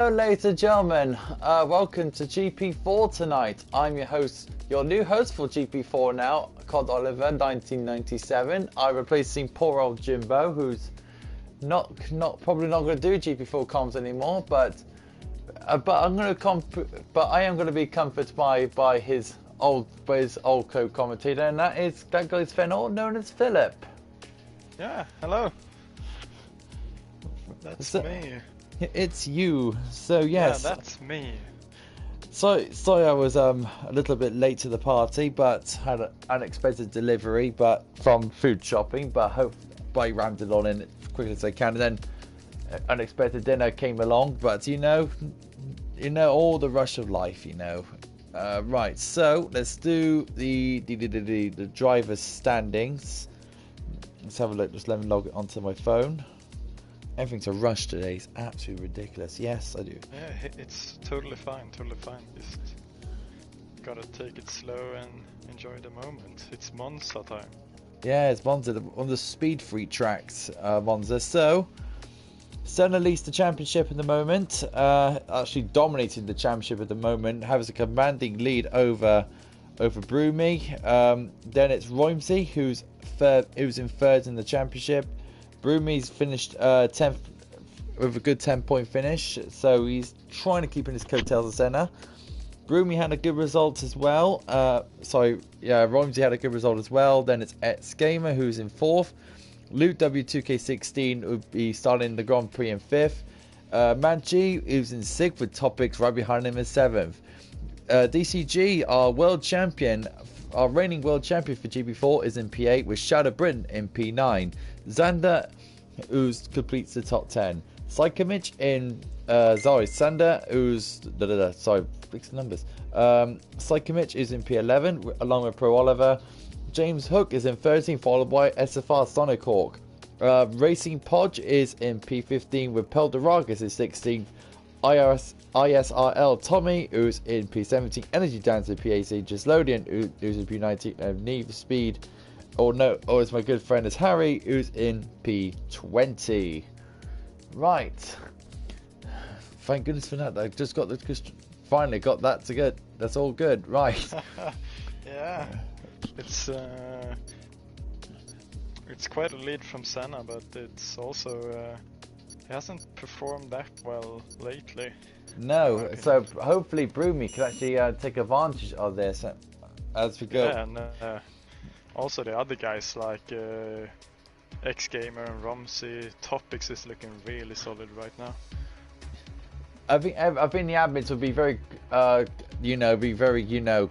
Hello, ladies and gentlemen. Welcome to GP4 tonight. I'm your host, your new host for GP4 now, called Oliver, 1997. I'm replacing poor old Jimbo, who's probably not going to do GP4 comms anymore. But I am going to be comforted by his old co-commentator, and that guy's fan, all known as Philip. Yeah, hello. That's me. It's you. So yes. Yeah, that's me. So sorry I was a little bit late to the party, but had an unexpected delivery, but from food shopping. But hope I rammed it on in as quickly as I can, and then unexpected dinner came along. But you know all the rush of life, Right. So let's do the driver's standings. Let's have a look. Just let me log it onto my phone. Everything's a rush today. It's absolutely ridiculous. Yes, I do. Yeah, it's totally fine. Just gotta take it slow and enjoy the moment. It's Monza time. Yeah, it's Monza on the speed free tracks. Monza. So, Senna leads the championship at the moment. Actually dominating the championship at the moment. Has a commanding lead over Brumi. Then it's Roimsey who's in third in the championship. Brumi's finished 10th with a good 10-point finish, so he's trying to keep in his coattails of Senna. Brumi had a good result as well. Romsey had a good result as well. Then it's Skamer who's in 4th. Luke W2K16 would be starting the Grand Prix in 5th. Manji who's in 6th with Topics right behind him in 7th. DCG, our reigning world champion for GP4, is in P8 with Shadow Britain in P9. Zander, who completes the top 10. Psychomich in Sander, who's fix the numbers. Psychomich is in P11 along with Pro Oliver. James Hook is in 13th, followed by SFR Sonic Hawk. Racing Podge is in P15 with Pelderagus in 16th. ISRL Tommy, who's in P17, Energy Dancer P18, Gislodian, who's in P19, and Neve Speed, it's my good friend is Harry, who's in P20. Right. Thank goodness for that. I just finally got that to good. That's all good. Right. Yeah. It's quite a lead from Senna, but it's also he hasn't performed that well lately. No, so hopefully Brumi can actually take advantage of this as we go. Yeah, and also the other guys like X-Gamer and Romsey, Topics is looking really solid right now. I think the admins would be very,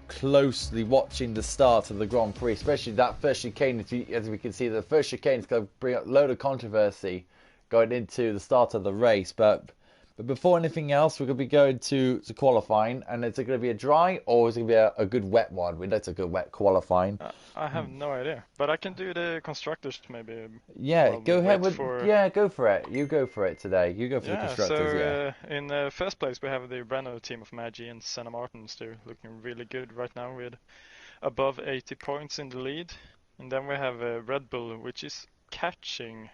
closely watching the start of the Grand Prix, especially that first chicane. As we can see, the first chicane is going to bring up a load of controversy going into the start of the race, but before anything else, we're going to be going to qualifying, and is it going to be a dry or is it going to be a good wet one? We'd like a good wet qualifying. I have no idea, but I can do the constructors maybe. Yeah, go ahead go for it. You go for it today. You go for the constructors. So in first place we have the brand new team of Maggi and Senna Martins. They're looking really good right now with above 80 points in the lead, and then we have Red Bull, which is catching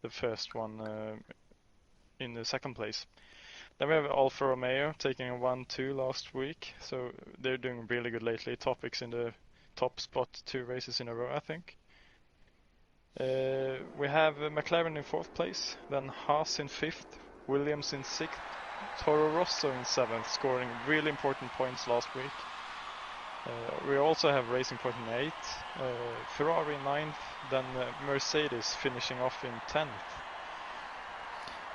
the first one in the second place. Then we have Alfa Romeo taking a 1-2 last week, so they're doing really good lately. Topics in the top spot 2 races in a row, I think. We have McLaren in 4th place, then Haas in 5th, Williams in 6th, Toro Rosso in 7th, scoring really important points last week. We also have Racing Point in 8th, Ferrari in 9th, then Mercedes finishing off in 10th.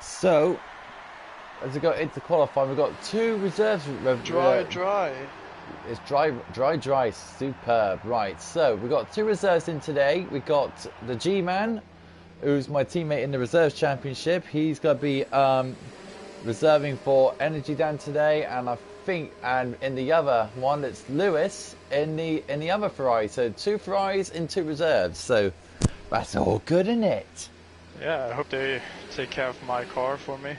So, as we go into qualifying, we've got 2 reserves. Dry. It's dry, superb. Right, so we've got 2 reserves in today. We've got the G-Man, who's my teammate in the Reserves Championship. He's going to be reserving for Energy Dan today, and I think, and in the other one, it's Lewis in the other Ferrari. So 2 Ferraris and 2 reserves. So that's all good, isn't it? Yeah, I hope they take care of my car for me.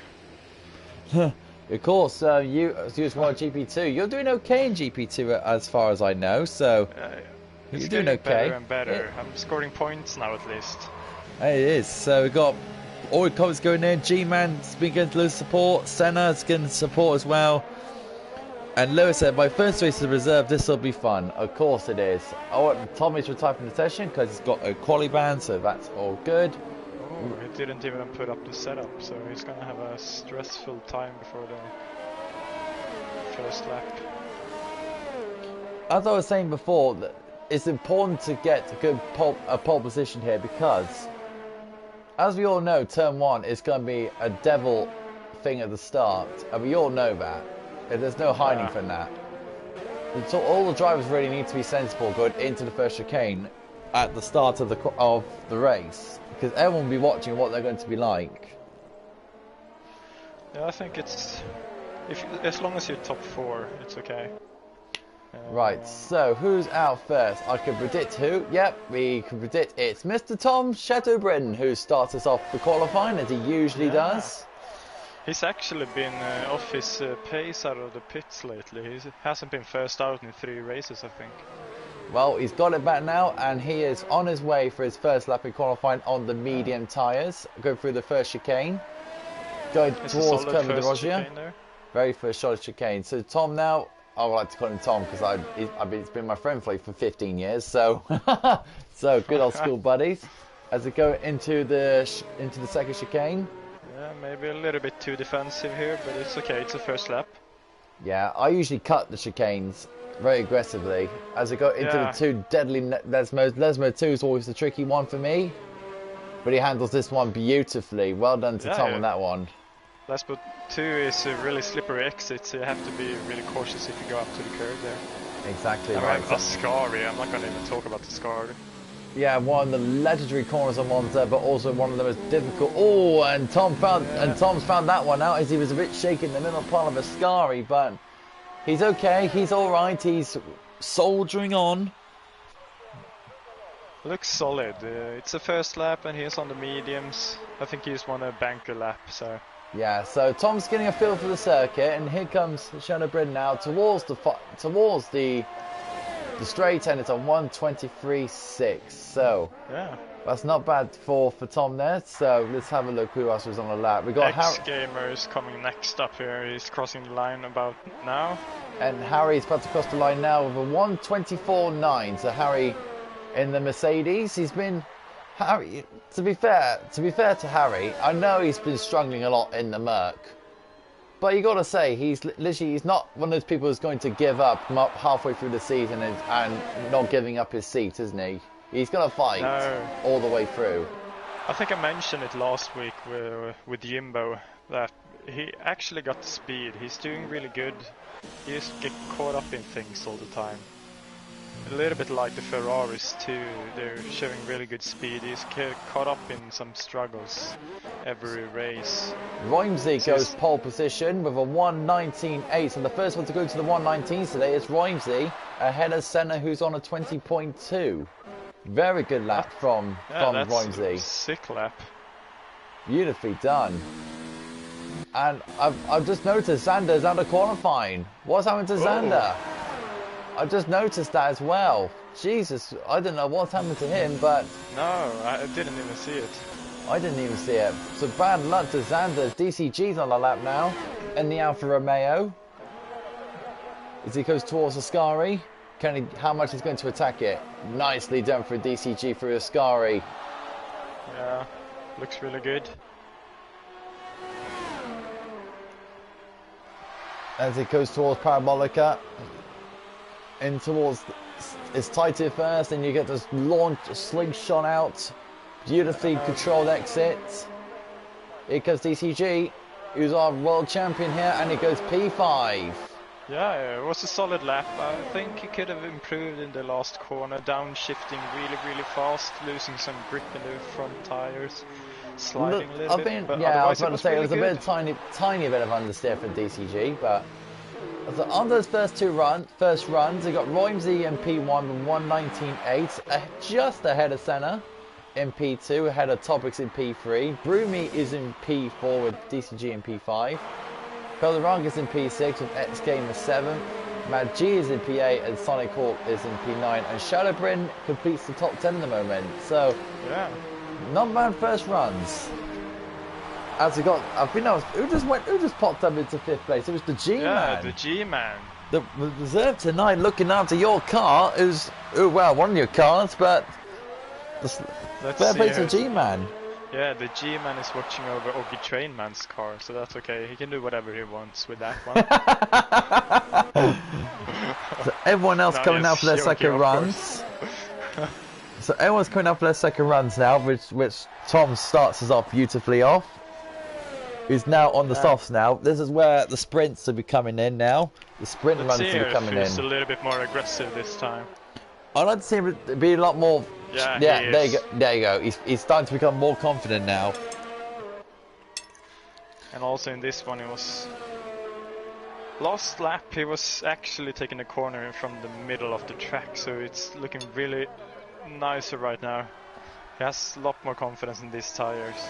Of course, you just want GP2. You're doing okay in GP2 as far as I know. So it's you're doing okay. Better and better. I'm scoring points now at least. It is. So we've got All cars going in. G-Man's been getting loads of support. Senna's getting support as well. And Lewis said, my first race is reserved, this will be fun. Of course it is. I want Tommy's retired from the session because he's got a quali ban, so that's all good. Oh, he didn't even put up the setup, so he's gonna have a stressful time before the first lap. As I was saying before, it's important to get a good pole position here because, as we all know, turn 1 is going to be a devil thing at the start, and we all know that. There's no hiding from that. So all the drivers really need to be sensible going into the first chicane at the start of the race, because everyone will be watching what they're going to be like. Yeah, I think it's as long as you're top 4, it's okay. Right, so who's out first? I can predict who. Yep, we can predict it's Mr. Tom Chateaubriand who starts us off the qualifying as he usually does. He's actually been off his pace out of the pits lately. He hasn't been first out in 3 races, I think. Well, he's got it back now, and he is on his way for his first lap in qualifying on the medium tyres. Go through the first chicane. Going towards Curve de Rozier. Very first solid chicane. So Tom now, I would like to call him Tom because he's been my friend for 15 years. So, so good old school buddies. As they go into the second chicane. Yeah, maybe a little bit too defensive here, but it's okay, it's a first lap. Yeah, I usually cut the chicanes very aggressively. As I go into the 2 deadly Lesmo 2 is always the tricky one for me. But he handles this one beautifully. Well done to Tom on that one. Lesmo 2 is a really slippery exit, so you have to be really cautious if you go up to the curve there. Exactly right. Ascari, I'm not going to even talk about the Ascari. Yeah, one of the legendary corners on Monza, but also one of the most difficult. Oh, and Tom's found that one out as he was a bit shaky in the middle part of Ascari, but he's okay. He's all right. He's soldiering on. Looks solid. It's the first lap, and he's on the mediums. I think he's won a banker lap, so. Yeah, so Tom's getting a feel for the circuit, and here comes Chateaubriand now towards the straight, and it's a 1:23.6. So yeah, that's not bad for Tom there. So let's have a look who else was on the lap. We got X-Gamer is coming next up here. He's crossing the line about now. And Harry's about to cross the line now with a 1:24.9. So Harry in the Mercedes. He's been Harry. To be fair to Harry, I know he's been struggling a lot in the Merc. But you got to say, he's not one of those people who's going to give up halfway through the season and not giving up his seat, isn't he? He's going to fight all the way through. I think I mentioned it last week with Jimbo, that he actually got the speed. He's doing really good. He just get caught up in things all the time. A little bit like the Ferraris too, they're showing really good speed. He's caught up in some struggles every race. Roimsey goes pole position with a 1:19.8, so the first one to go to the 1:19 today is Roimsey, ahead of Senna who's on a 20.2. Very good lap from Roimsey. Sick lap. Beautifully done. And I've just noticed Xander's out of qualifying. What's happened to Xander? I just noticed that as well. Jesus, I don't know what's happened to him, but... No, I didn't even see it. I didn't even see it. So bad luck to Xander. DCG's on the lap now in the Alfa Romeo. As he goes towards Ascari. How much he's going to attack it? Nicely done for DCG through Ascari. Yeah, looks really good. As it goes towards Parabolica. In towards, it's tighter first, and you get this launch slingshot out, beautifully controlled exit. Here comes DCG, who's our world champion here, and it goes P5. Yeah, it was a solid lap. I think he could have improved in the last corner, downshifting really fast, losing some grip in the front tires, sliding a little bit. But yeah, I was about to say really it was a bit tiny bit of understeer for DCG, but. So on those first runs, we got Roimsey in P1 with 1:19.8, just ahead of Senna in P2, ahead of Topics in P3. Brumi is in P4 with DCG in P5. Pellerang is in P6 with X-Gamer 7. Mad G is in P8 and Sonic Hawk is in P9. And Shadowbrin completes the top 10 at the moment. So, yeah, not bad first runs. As we got, I think that was who just popped up into 5th place. It was the G-Man. Yeah, the G-Man. The reserve tonight, looking after your car. Well, one of your cars, but fair play to the G-Man. Yeah, the G-Man is watching over Oggy Trainman's car, so that's okay. He can do whatever he wants with that one. So everyone else coming out for their second runs. So everyone's coming up for their second runs now, which Tom starts us off beautifully off. He's now on the softs now. This is where the sprints will be coming in now. The sprint runs will be coming in. He's a little bit more aggressive this time. I'd like to see him be a lot more. Yeah, there you go. There you go. He's starting to become more confident now. And also in this one, he was last lap. He was actually taking a corner from the middle of the track, so it's looking really nicer right now. He has a lot more confidence in these tires.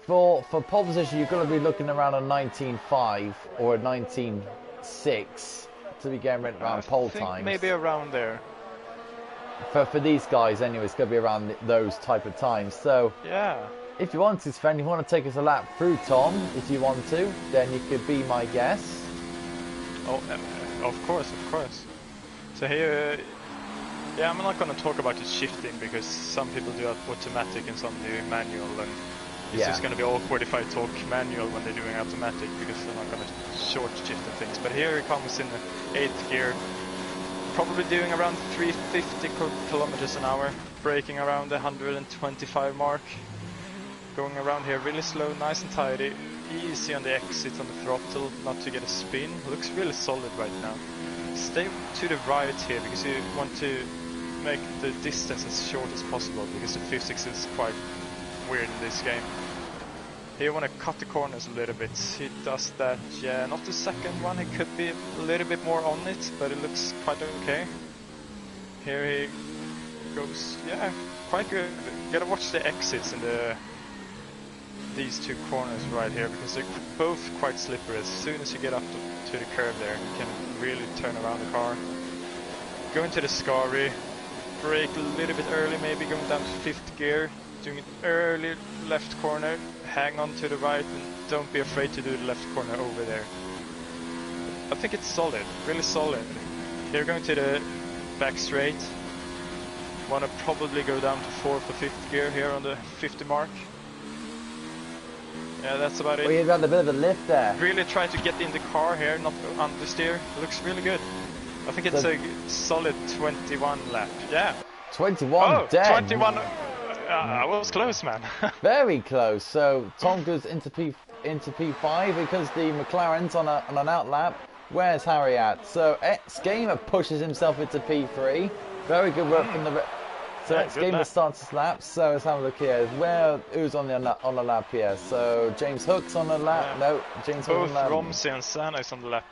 For pole position, you're going to be looking around a 19.5 or a 19.6 to be getting around pole times. Maybe around there. For these guys, anyway, it's going to be around those type of times. So yeah, if you want to, Sven, you want to take us a lap through Tom, if you want to, then you could be my guest. Oh, of course. So here, yeah, I'm not going to talk about the shifting because some people do automatic and some do manual, and it's just going to be awkward if I talk manual when they're doing automatic because they're not going to short shift the things. But here he comes in the 8th gear, probably doing around 350 kilometers an hour, braking around the 125 mark. Going around here really slow, nice and tidy, easy on the exit on the throttle, not to get a spin. Looks really solid right now. Stay to the right here because you want to make the distance as short as possible because the physics is quite weird in this game. Here you want to cut the corners a little bit. He does that, yeah, not the second one. He could be a little bit more on it, but it looks quite okay. Here he goes, yeah, quite good. You gotta watch the exits in these two corners right here because they're both quite slippery. As soon as you get up to the curve there, you can really turn around the car. Go into the Scary, brake a little bit early, maybe going down to 5th gear, doing an early left corner, hang on to the right and don't be afraid to do the left corner over there. I think it's solid, really solid. Here going to the back straight, want to probably go down to 4th or 5th gear here on the 50 mark. Yeah, that's about it. Well, you've got a bit of a lift there. Really try to get in the car here, not understeer. Looks really good. I think it's a solid 21 lap. Yeah. 21 oh, dead. 21. I was close, man. Very close. So Tom goes into P5 because the McLaren's on an out lap. Where's Harry at? So X-Gamer pushes himself into P3. Very good work from the... So X-Gamer starts his lap. So let's have a look here. Who's on the lap here? So James Hook's on the lap. Yeah. No, James Hook's on the lap. Both Romsey and Sana is on the lap.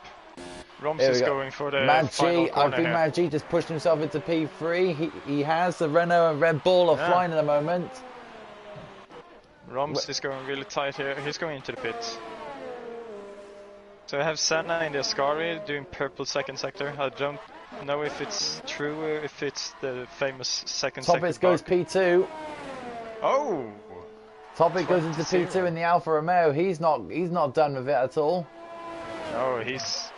Romsey's going for the final corner. I think Mad G just pushed himself into P3. He has the Renault and Red Bull are flying at the moment. Romsey's going really tight here. He's going into the pits. So I have Senna in the Ascari doing purple second sector. I don't know if it's true or if it's the famous second sector. Topic goes P2. Oh! Topic goes into P2 in the Alfa Romeo. He's not done with it at all. No, he's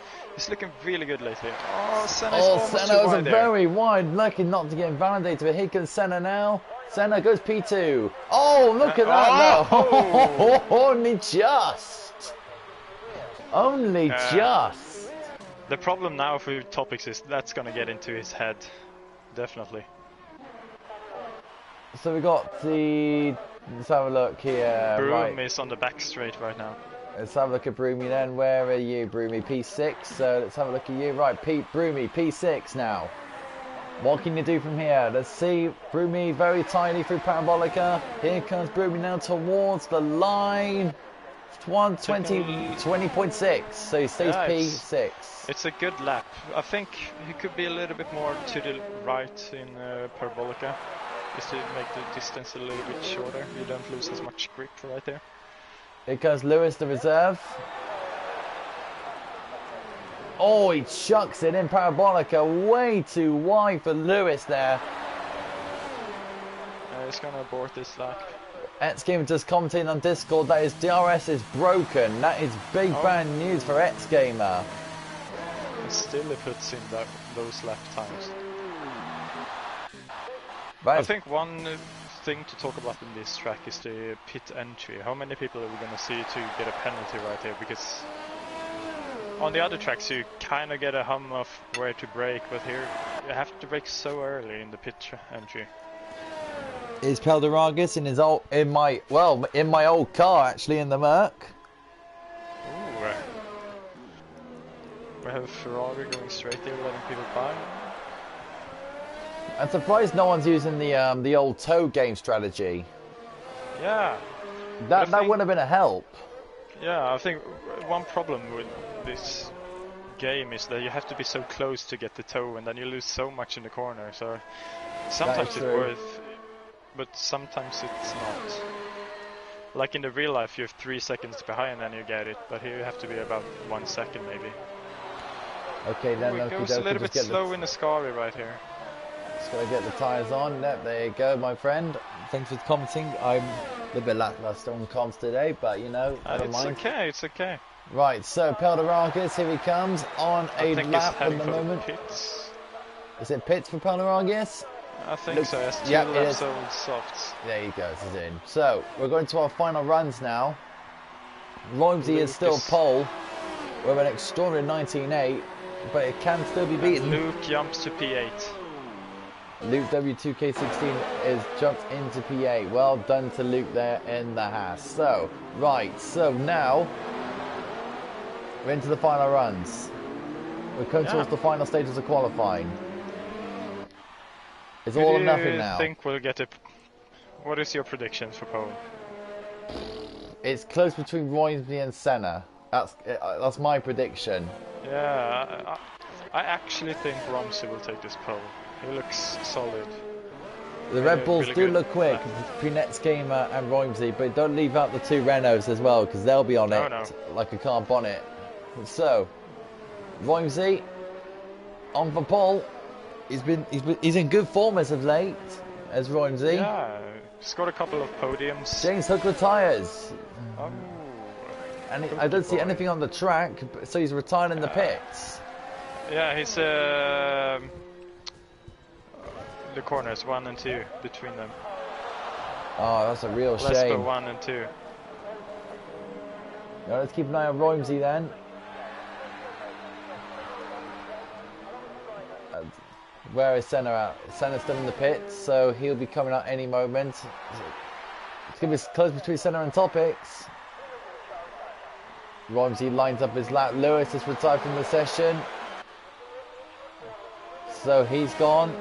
looking really good lately. Oh, Senna's Senna was very wide, lucky not to get invalidated. But here comes Senna now. Senna goes P2. Oh, look at that! Oh. Only just. Only just. The problem now for Topics is that's gonna get into his head, definitely. So we got the. Let's have a look here. Broom is on the back straight right now. Let's have a look at Broomy then. Where are you, Broomy? P6. So let's have a look at you. Right, Broomy, P6 now. What can you do from here? Let's see. Broomy very tiny through Parabolica. Here comes Broomy now towards the line. 20.6. So he stays P6. It's a good lap. I think he could be a little bit more to the right in Parabolica. Just to make the distance a little bit shorter. You don't lose as much grip right there. Here comes Lewis, the reserve. Oh, he chucks it in Parabolica. Way too wide for Lewis there. He's going to abort this lap. X Gamer just commenting on Discord that his DRS is broken. That is big bad news for X Gamer. And still he puts in those lap times. Right. I think one thing to talk about in this track is the pit entry. How many people are we going to see to get a penalty right here? Because on the other tracks you kind of get a hum of where to brake, but here you have to brake so early in the pit entry. Is Pelderagis in my old car actually in the Merc? Ooh, we have Ferrari going straight there, letting people by. I'm surprised no one's using the old tow game strategy. Yeah. That would have been a help. Yeah, I think one problem with this game is that you have to be so close to get the tow, and then you lose so much in the corner. So sometimes it's worth, but sometimes it's not. Like in the real life, you have 3 seconds behind and you get it, but here you have to be about 1 second maybe. Okay, then it goes a little bit slow in the Scari right here. Just gotta get the tyres on. Yep, there you go, my friend. Thanks for commenting. I'm a little bit lackluster on comms today, but you know, never mind. It's okay. Right, so Pelderagis, here he comes on a lap at the moment. Pits. Is it pits for Pelderagis? I think so. It's 2 laps old softs. There you go, this is in. So we're going to our final runs now. Romsey is still pole with an extraordinary 19.8, but it can still be beaten. Luke jumps to P8. Luke W2K16 is jumped into P8. Well done to Luke there in the Haas. So, right, so now we're into the final runs. We're coming towards the final stages of qualifying. It's all or nothing now. I think we'll get it. What is your prediction for pole? It's close between Roynsby and Senna. That's my prediction. Yeah, I actually think Romsey will take this pole. He looks solid. The Red Bulls do look quick between X Gamer and Romsey, but don't leave out the 2 Renaults as well, because they'll be on it like a car bonnet. So, Romsey on for pole. He's in good form as of late, as Romsey. Yeah, scored a couple of podiums. James Hook retires. Oh. And I don't see anything on the track, so he's retired in the pits. Yeah, he's the corners 1 and 2 between them. Oh, that's a real shame. Let's go 1 and 2. Now let's keep an eye on Romsey then. Where is Senna at? Senna's still in the pits, so he'll be coming out any moment. It's going to be close between Senna and Topics. Romsey lines up his lap. Lewis is retired from the session, so he's gone.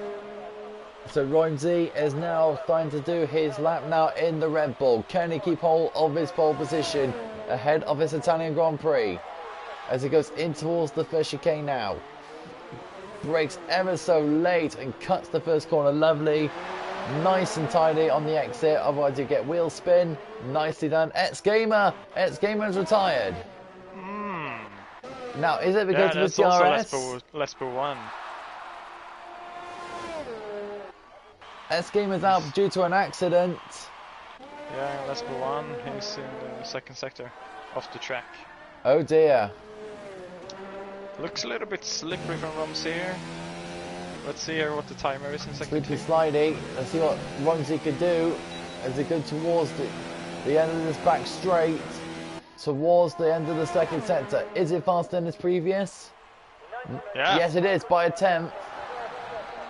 So Romsey is now starting to do his lap now in the Red Bull. Can he keep hold of his pole position ahead of his Italian Grand Prix as he goes in towards the first chicane now? Brakes ever so late and cuts the first corner. Lovely, nice and tidy on the exit, otherwise you get wheel spin. Nicely done. X Gamer is retired. Now is it because of the DRS? Lesbo 1. X Gamer's out due to an accident. Yeah, Lesbo 1, he's in the second sector off the track. Oh dear. Looks a little bit slippery from Romsey here. Let's see here what the timer is in second. Pretty slidey. Let's see what Romsey can do as he goes towards the end of this back straight, towards the end of the second sector. Is it faster than his previous? Yeah. Yes, it is by a 10th.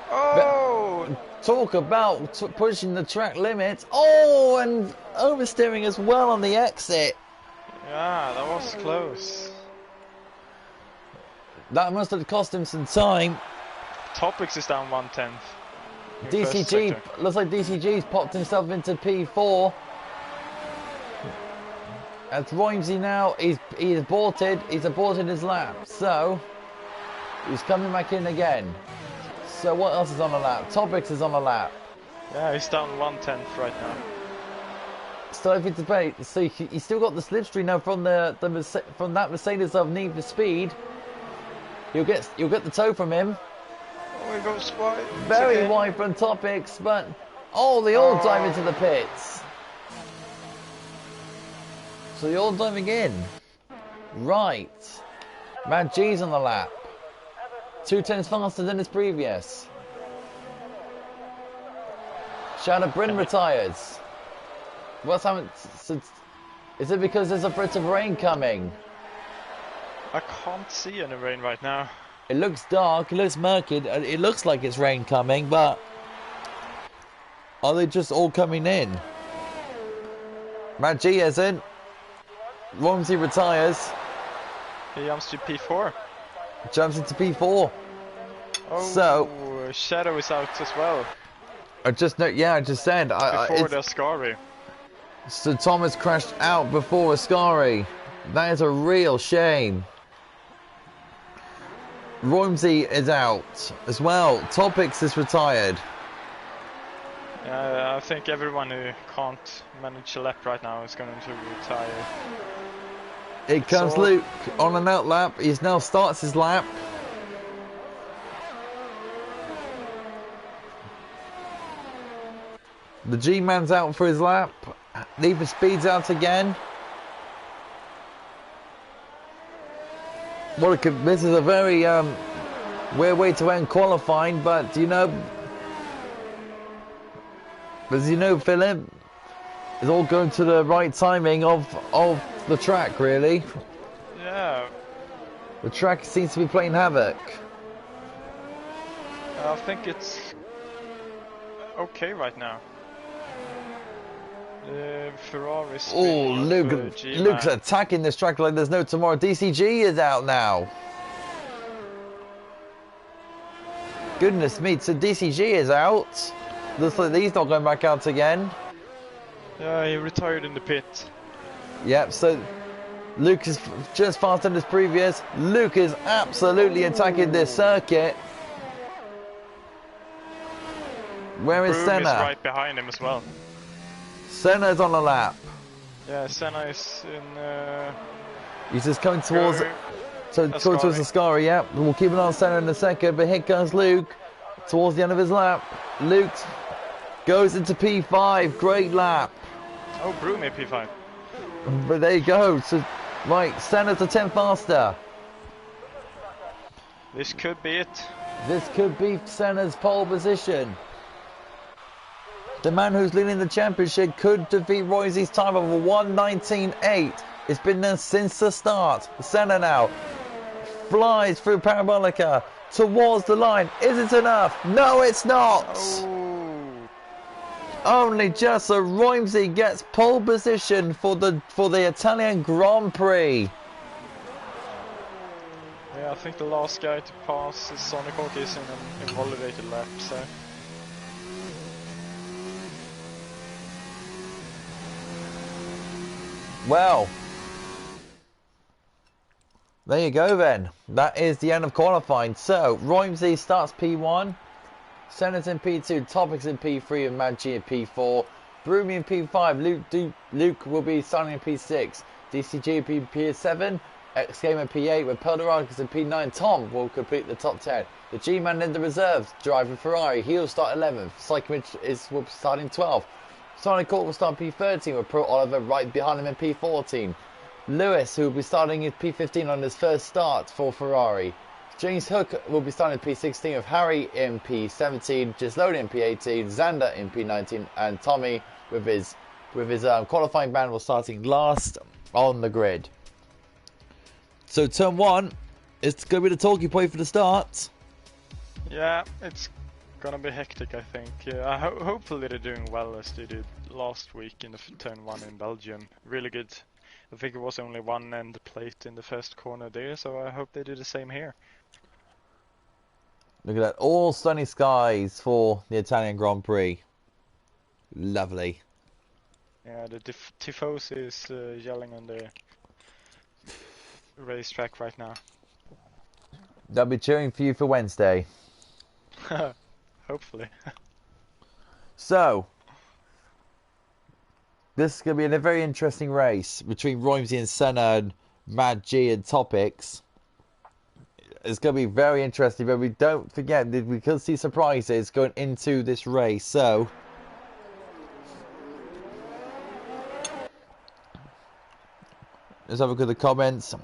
Oh! But talk about pushing the track limit. Oh, and oversteering as well on the exit. Yeah, that was close. That must have cost him some time. Topics is down 1/10. DCG, looks like DCG's popped himself into P4. As Romsey now, he's aborted his lap. So, he's coming back in again. So what else is on the lap? Topics is on the lap. Yeah, he's down 1/10 right now. So if it's debate, so he's still got the slipstream now from that Mercedes of Need for Speed. You'll get the tow from him. Oh, he goes wide. Very wide from Topics, but they all dive into the pits. So you're all diving in. Right. Mad G's on the lap. 2 tenths faster than his previous. Shadow Bryn retires. What's happened? Is it because there's a bit of rain coming? I can't see any rain right now. It looks dark, it looks murky, it looks like it's rain coming, but are they just all coming in? Mad G isn't. Romsey retires. He jumps to P4. Jumps into P4. Oh, so Shadow is out as well. I just said. Before the Ascari. So Thomas crashed out before Ascari. That is a real shame. Romsey is out as well. Topics is retired. I think everyone who can't manage a lap right now is going to retire. Here comes Luke on an out lap. He now starts his lap. The G-Man's out for his lap. Need for Speed's out again. This is a very weird way to end qualifying, but as you know, Philip, it's all going to the right timing of the track, really. Yeah. The track seems to be playing havoc. I think it's okay right now. Ferrari's. Oh, Luke's attacking this track like there's no tomorrow. DCG is out now. Goodness me, so DCG is out. Looks like he's not going back out again. Yeah, he retired in the pit. Yep, so Luke is just faster than his previous. Luke is absolutely attacking this circuit. Where is Senna? Is right behind him as well. Senna's on the lap. Yeah, Senna is in. He's just coming towards towards Ascari. Yeah, we'll keep an eye on Senna in a second. But here comes Luke towards the end of his lap. Luke goes into P5. Great lap. Oh, Brew made P5. But there you go. So, right, Senna's a 10 faster. This could be it. This could be Senna's pole position. The man who's leading the championship could defeat Royce's time of 1:19.8. It's been there since the start. Senna now flies through Parabolica towards the line. Is it enough? No, it's not. Oh. Only just so Romsey gets pole position for the Italian Grand Prix. Yeah, I think the last guy to pass is Sonic Hawk is in an invalidated lap, so. Well, there you go then. That is the end of qualifying. So, Romsey starts P1, Senna's in P2, Topic's in P3 and Mad G in P4, Broomy in P5, Luke will be starting in P6, DCG in P7, X-Game in P8 with Pelderarcus in P9. Tom will complete the top 10. The G-Man in the reserves, driving Ferrari, he'll start 11th, Psychomich will be starting 12th. Sonic Court will start P13 with Pro Oliver right behind him in P14. Lewis, who will be starting in P15 on his first start for Ferrari. James Hook will be starting P16 with Harry in P17, Gislodi in P18, Xander in P19, and Tommy with his qualifying band was starting last on the grid. So turn 1 is going to be the talking point for the start. Yeah, it's gonna be hectic, I think. Hopefully they're doing well as they did last week in the turn 1 in Belgium. Really good. I think it was only one end plate in the first corner there, so I hope they do the same here. Look at that, all sunny skies for the Italian Grand Prix. Lovely. Yeah, the Tifosi is yelling on the racetrack right now. They'll be cheering for you for Wednesday. Hopefully. So, this is going to be a very interesting race between Romsey and Senna and Mad G and Topics. It's going to be very interesting, but we don't forget that we could see surprises going into this race. So, Let's have a look at the comments.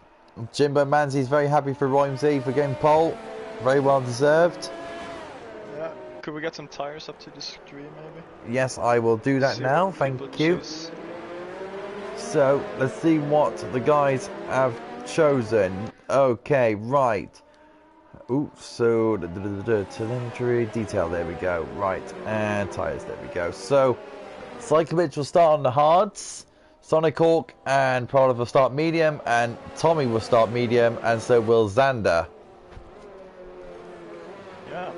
Jimbo Manzi's very happy for Rhymesy for getting pole. Very well deserved. Yeah. Could we get some tires up to the screen maybe? Yes, I will do that now. Thank you. Choose. So, let's see what the guys have chosen. Okay, right. Ooh, so, telemetry, detail, there we go. Right, and tyres, there we go. So, Cyclovich will start on the hards. Sonic Hawk and Prolov will start medium, and Tommy will start medium, and so will Xander. Yeah,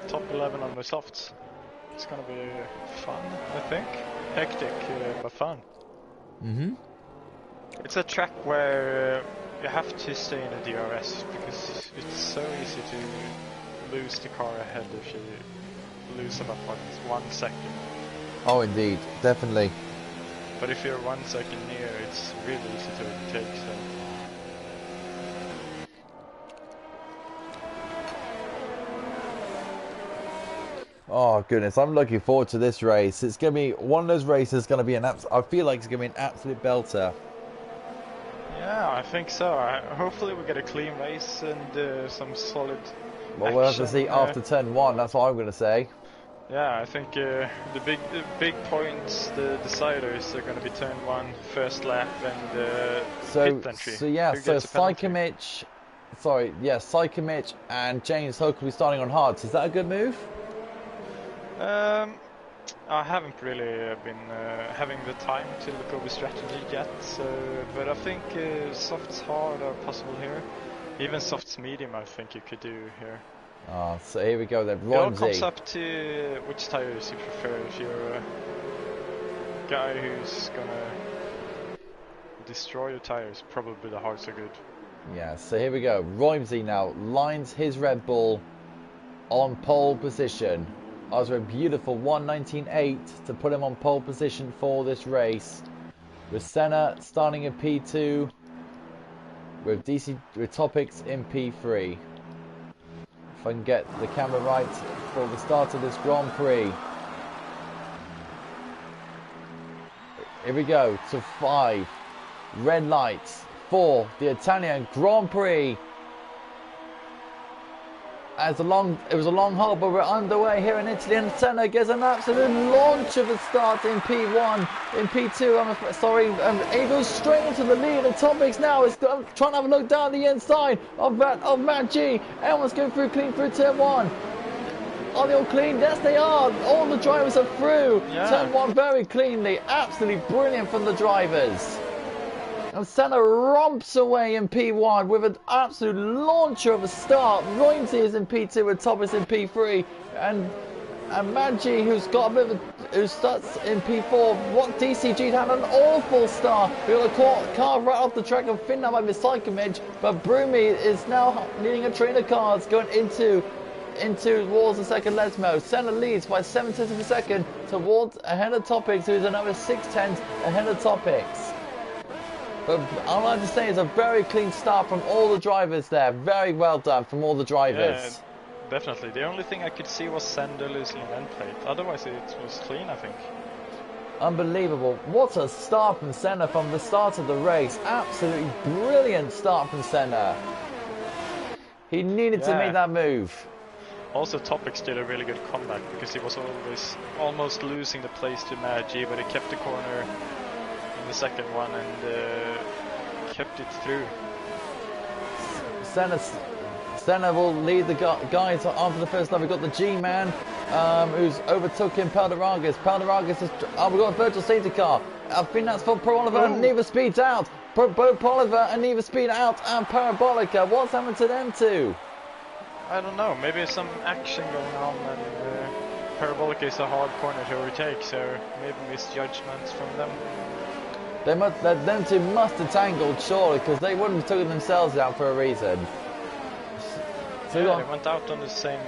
top 11 on the softs. It's gonna be fun, I think. Hectic, but fun. It's a track where you have to stay in a DRS because it's so easy to lose the car ahead if you lose about 1 second. Oh, indeed, definitely. But if you're 1 second near, it's really easy to overtake. So. Oh goodness, I'm looking forward to this race. It's going to be one of those races. Going to be I feel like it's going to be an absolute belter. Yeah, I think so. Hopefully we get a clean race and some solid. Well, we'll have to see after turn 1. That's what I'm going to say. Yeah, I think the big points, the deciders, are going to be turn 1, first lap, and pit entry. So yeah, so Psychomich, Psychomich and James Hook will be starting on hards. Is that a good move? I haven't really been having the time to look over strategy yet, but I think softs hard are possible here. Even softs medium I think you could do here. Ah, so here we go then. It all comes up to which tires you prefer. If you're a guy who's gonna destroy your tires, probably the hards are good. Yeah, so here we go. Rhymesy now lines his Red Bull on pole position. After a beautiful 1:19.8 to put him on pole position for this race. With Senna starting in P2, with Topics in P3. If I can get the camera right for the start of this Grand Prix. Here we go to 5. Red lights for the Italian Grand Prix. It was a long haul, but we're underway here in Italy, and Senna gets an absolute launch of a start in P1, in P2. He goes straight into the lead. And Topics now is trying to have a look down the inside of Matt G. Everyone's going clean through turn 1. Are they all clean? Yes, they are. All the drivers are through. Yeah. Turn 1 very cleanly. Absolutely brilliant from the drivers. And Senna romps away in P1 with an absolute launcher of a start. Rhymesy is in P2 with Thomas in P3. And Maggi, who starts in P4. What DCG had an awful start. We got a car right off the track of Finland by the Psychomich. But Brumi is now leading a train of cars going into towards the second Lesmo. Senna leads by 7 tenths of a second towards ahead of Topics, who's another 6 tenths ahead of Topics. But all I have to say is a very clean start from all the drivers there. Very well done from all the drivers. Yeah, definitely. The only thing I could see was Sander losing an end plate. Otherwise it was clean, I think. Unbelievable. What a start from Senna from the start of the race. Absolutely brilliant start from Senna. He needed to make that move. Also, Topics did a really good comeback because he was almost losing the place to Maggi, but he kept the corner in the second one and kept it through. Senna will lead the guys after the first lap. We've got the G-Man who's overtook him, Palderagas. Palderagas is... Oh, we've got a virtual safety car. I think that's for Proliver and Neither Speed's out. Both Proliver and Neither Speed out and Parabolica. What's happened to them two? I don't know. Maybe some action going on and Parabolica is a hard corner to overtake, so maybe misjudgments from them. Them two must have tangled, surely, because they wouldn't have taken themselves out for a reason. So yeah, they went out on the same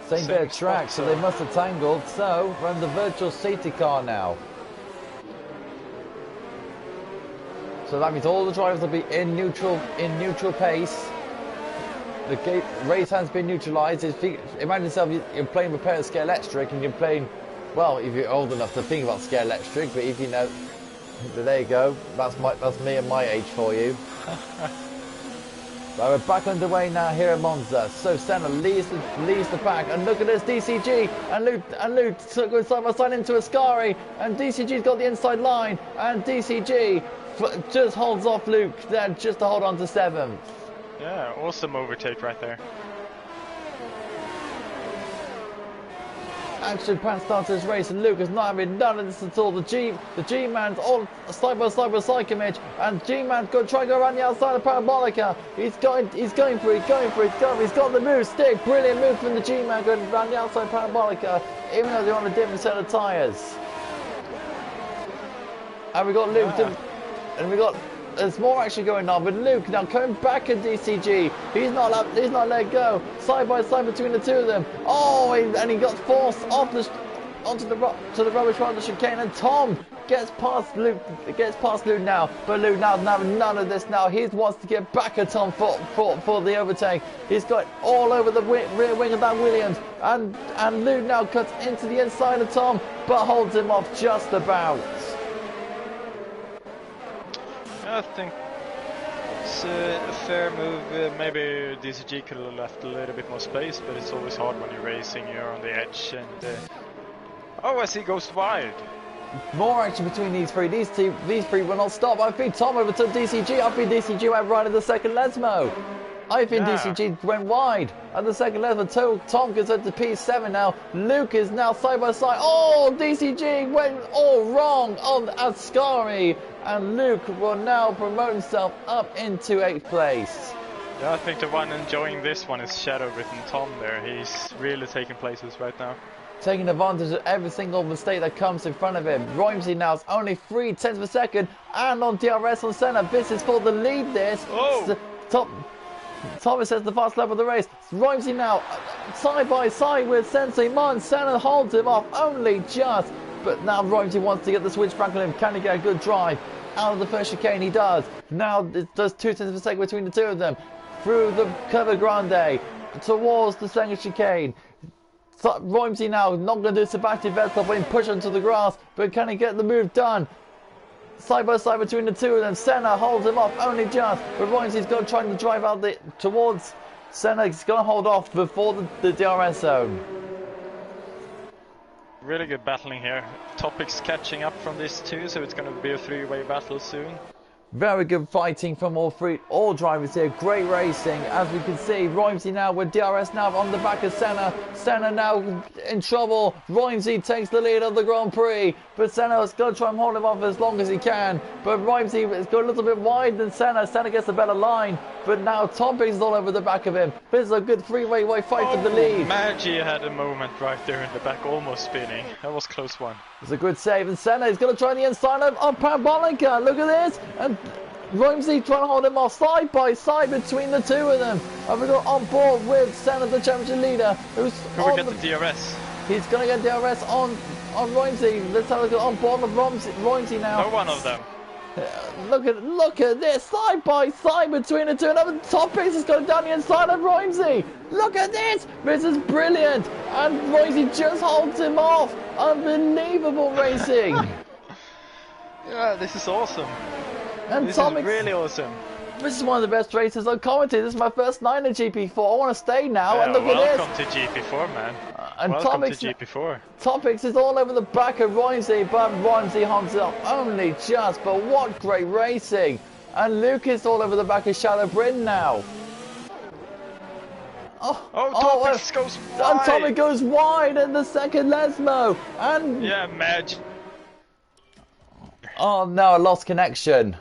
bit of track, so they must have tangled. So we're in the virtual safety car now. So that means all the drivers will be in neutral pace. The race has been neutralised. Imagine yourself, you're playing Repair Scale Electric, and you're playing, well, if you're old enough to think about Scale Electric, but if you know, There you go. That's me at my age for you. Right, we're back underway now here at Monza. So Senna leads the pack, and look at this DCG and Luke going side by side into Ascari, and DCG's got the inside line, and DCG just holds off Luke there just to hold on to 7th. Yeah, awesome overtake right there. Action pan started his race, and Luke is not having none of this at all. The G-Man's all side by side commit, and G-Man's going to try and go around the outside of Parabolica. He's going for it, he's got the move, stick, brilliant move from the G-Man going around the outside of Parabolica, even though they're on a different set of tyres. And we got Luke, and we got, there's more action going on, but Luke now coming back at DCG. He's not let go. Side by side between the two of them. Oh, and he got forced off onto the rubbish part of the chicane, and Tom gets past Luke now. But Luke now none of this now. He wants to get back at Tom for the overtake. He's got all over the rear wing of that Williams, and Luke now cuts into the inside of Tom, but holds him off just about. I think it's a fair move. Maybe DCG could have left a little bit more space, but it's always hard when you're racing, you're on the edge, and oh, I see, goes wide. More action between these three. These three will not stop. I think Tom overtook DCG. I think DCG went right at the second Lesmo. I think DCG went wide at the second Lesmo. Tom gets up to P7 now. Luke is now side by side. Oh, DCG went all wrong on Ascari. And Luke will now promote himself up into 8th place. Yeah, I think the one enjoying this one is Shadow-Written Tom there. He's really taking places right now. Taking advantage of every single mistake that comes in front of him. Roimsey now is only 3/10 of a second, and on DRS on Senna. This is for the lead, this. Oh! Thomas says the fast lap of the race. Roimsey now side by side with Sensei Mon. Senna holds him off only just. But now Roimsey wants to get the switch back on him. Can he get a good drive out of the first chicane? He does. Now it does 2/10 of a second between the two of them. Through the Curva Grande towards the second chicane. Roimsey now not going to do Sebastian Vettel when push onto the grass, but can he get the move done? Side by side between the two of them. Senna holds him off only just, but Roimsey's going to try to drive out towards Senna. He's going to hold off before the DRS zone. Really good battling here. Topic's catching up from this too, so it's going to be a 3-way battle soon. Very good fighting from all drivers here. Great racing, as we can see. Roimsey now with DRS now on the back of Senna. Senna now in trouble. Roimsey takes the lead of the Grand Prix, but Senna's going to try and hold him off as long as he can. But Roimsey is going a little bit wide than Senna. Senna gets a better line, but now Topic is all over the back of him. This is a good 3-way fight for the lead. Maggie had a moment right there in the back, almost spinning. That was a close one. It's a good save, and Senna is going to try the inside of Parabolica. Look at this, and Roimsey trying to hold him off side by side between the two of them. And we got on board with Senna, the championship leader, who's Who will get the DRS? He's going to get DRS on Roimsey. Let's have a look on board with Roimsey now. No one of them. Look at this, side by side between the two. Another Topics is going down the inside of Roimsey. Look at this, this is brilliant, and Roimsey just holds him off. Unbelievable racing. Yeah, this is awesome. And this is really awesome. This is one of the best races I've commented. This is my first night at GP4. I want to stay now. Yeah, and look welcome at this. to GP4, man. And welcome to GP4. Topics is all over the back of Roimsey, but Roimsey holds it up only just. But what great racing! And Lucas all over the back of Shadow-Written now. Topics goes wide. And Topic goes wide in the second Lesmo. And yeah, Madge. oh no, I lost connection.